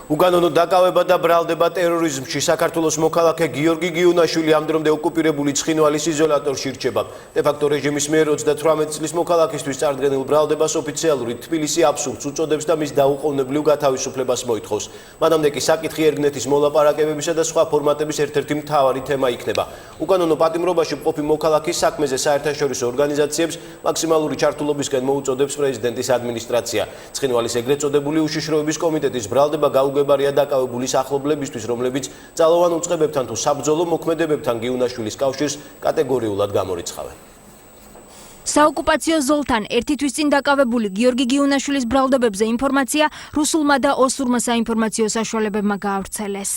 უკანონო დაკავება და ბრალდება ტერორიზმში საქართველოს მოქალაქე გიორგი გიუნაშვილი ამ დრომდე ოკუპირებული ცხინვალის იზოლატორში რჩება. დე-ფაქტო რეჟიმის მიერ 38 წლის მოქალაქისთვის წარდგენილ ბრალდებას ოფიციალური თბილისი აბსურდს უწოდებს და მის დაუყოვნებლივ გათავისუფლებას მოითხოვს. მანამდე კი საკითხი ერგნეთის მოლაპარაკებებისა და სხვა ფორმატების ერთ-ერთი მთავარი თემა იქნება. უკანონო პატიმრობაში მყოფი მოქალაქის საქმეზე საერთაშორისო ორგანიზაციებს მაქსიმალური ჩართულობისკენ მოუწოდებს პრეზიდენტის ადმინისტრაცია. ცხინვალის ეგრეთ წოდებული უშიშროების კომიტეტის ბრალდება გაუგებარია დაკავებულის ახლობლებისთვის, რომლებიც ძალოვან უწყებებთან თუ საბრძოლო მოქმედებებთან გიუნაშვილის კავშირს კატეგორიულად გამორიცხავენ. საოკუპაციო ზოლთან ერთი თვის წინ დაკავებული გიორგი გიუნაშვილის ბრალდებებზე ინფორმაცია რუსულმა და ოსურმა საინფორმაციო საშუალებებმა გაავრცელეს.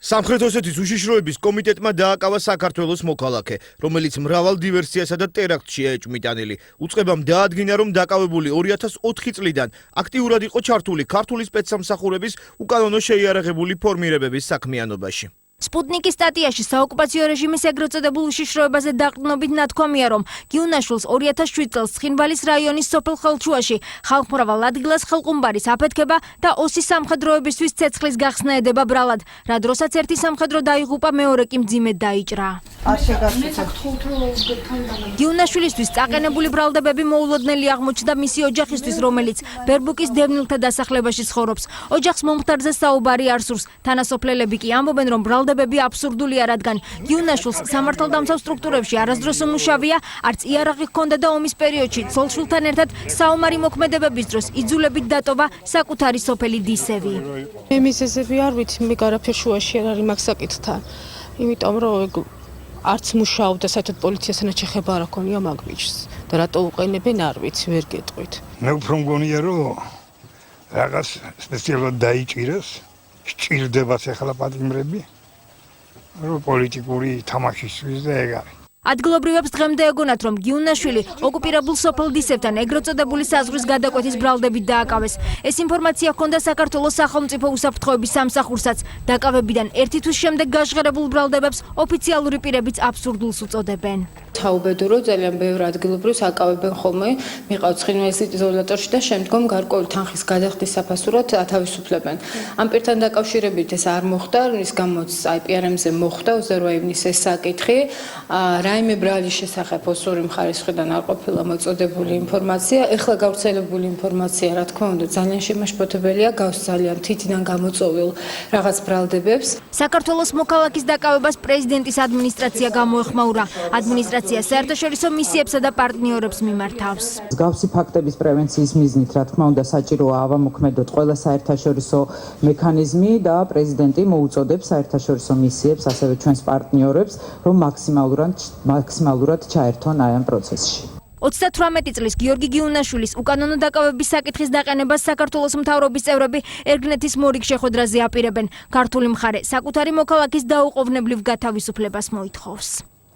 სამხრეთ ოსეთის უშიშროების კომიტეტმა დააკავა საქართველოს მოქალაქე, რომელიც მრავალ დივერსიასა და ტერაქტშია ეჭვმიტანილი. უწყებამ დაადგინა, რომ დაკავებული 2004 წლიდან აქტიურად იყო ჩართული ქართული სპეცსამსახურების უკანონო შეიარაღებული ფორმირებების საქმიანობაში. სპუტნიკის სტატიაში საოკუპაციო რეჟიმის ეგრეთ წოდებულ უშიშროებაზე დაყრდნობით ნათქვამია, რომ გიუნაშვილს 2007 წელს ცხინვალის რაიონის სოფელ ხელჩუაში ხალხმრავალ ადგილას ხელყუმბარის აფეთქება და ოსის სამხედროებისთვის ცეცხლის გახსნა ედება ბრალად, რა დროსაც ერთი სამხედრო დაიღუპა, მეორე კი მძიმედ დაიჭრა. გიუნაშვილისთვის წაყენებული ბრალდებები მოულოდნელი აღმოჩნდა მისი ოჯახისთვის, რომელიც ბერბუკის დევნილთა დასახლებაში ცხოვრობს. ოჯახს მომხდარზე საუბარი არ სურს. თანასოფლელები კი ამბობენ, რომ ბრალდებები აბსურდულია, რადგან გიუნაშვილს სამართალდამცავ სტრუქტურებში არასდროს უმუშავია, არც იარაღი ჰქონდა და ომის პერიოდში ცოლ-შვილთან ერთად საომარი მოქმედებების დროს იძულებით დატოვა საკუთარი სოფელი დისევი. მე მიზეზები არ ვიცი, მე არაფერ შუაში არ არის მაგ საკითხთან. იმიტომ რომ არც მუშაობდა საერთოდ პოლიციასთან შეხება არ ჰქონია მაგ ბიჭს და რატო უყენებენ არ ვიცი, ვერ გეტყვით. მე უფრო მგონია, რომ რაღაც სპეციალურად დაიჭირეს, სჭირდება ახლა პატიმრები. პოლიტიკური თამაშისთვის და ეგ არის. ადგილობრივებს დღემდე ეგონათ, რომ გიუნაშვილი ოკუპირებულ სოფელ დისევთან ეგრეთ წოდებული საზღვრის გადაკვეთის ბრალდებით დააკავეს. ეს ინფორმაცია ჰქონდა საქართველოს სახელმწიფო უსაფრთხოების სამსახურსაც. დაკავებიდან ერთი თვის შემდეგ გაჟღერებულ ბრალდებებს ოფიციალური პირებიც აბსურდულს უწოდებენ. საუბედურო ძალიან ბევრ ადგილობრივს აკავებენ ხოლმე, მიყავთ ცხინვალის იზოლატორში და შემდგომ გარკვეული თანხის გადახდის საფასურად ათავისუფლებენ. ამ პირთან დაკავშირებით ეს არ მოხდა, რის გამოც IPRM-ზე მოხდა 28 ივნისს ეს საკითხი. რაიმე ბრალის შესახებ ოსური მხარის მხრიდან არ ყოფილა მოწოდებული ინფორმაცია. ეხლა გავრცელებული ინფორმაცია, რა თქმა უნდა, ძალიან შემაშფოთებელია, გავს ძალიან თითიდან გამოწოვილ რაღაც ბრალდებებს. საქართველოს მოქალაქის დაკავებას პრეზიდენტის ადმინისტრაცია გამოეხმაურა. ადმინისტრაცია საერთაშორისო მისიებსა და პარტნიორებს მიმართავს. მსგავსი ფაქტების პრევენციის მიზნით, რა თქმა უნდა, საჭიროა ავამოქმედოთ ყველა საერთაშორისო მექანიზმი და პრეზიდენტი მოუწოდებს საერთაშორისო მისიებს, ასევე ჩვენს პარტნიორებს, რომ მაქსიმალურად ჩაერთონ აი ამ პროცესში. 38 წლის გიორგი გიუნაშვილის უკანონო დაკავების საკითხის დაყენებას საქართველოს მთავრობის წევრები ერგნეთის მორიგ შეხვედრაზე აპირებენ. ქართული მხარე საკუთარი მოქალაქის დაუყოვნებლივ გათავისუფლებას მოითხოვს.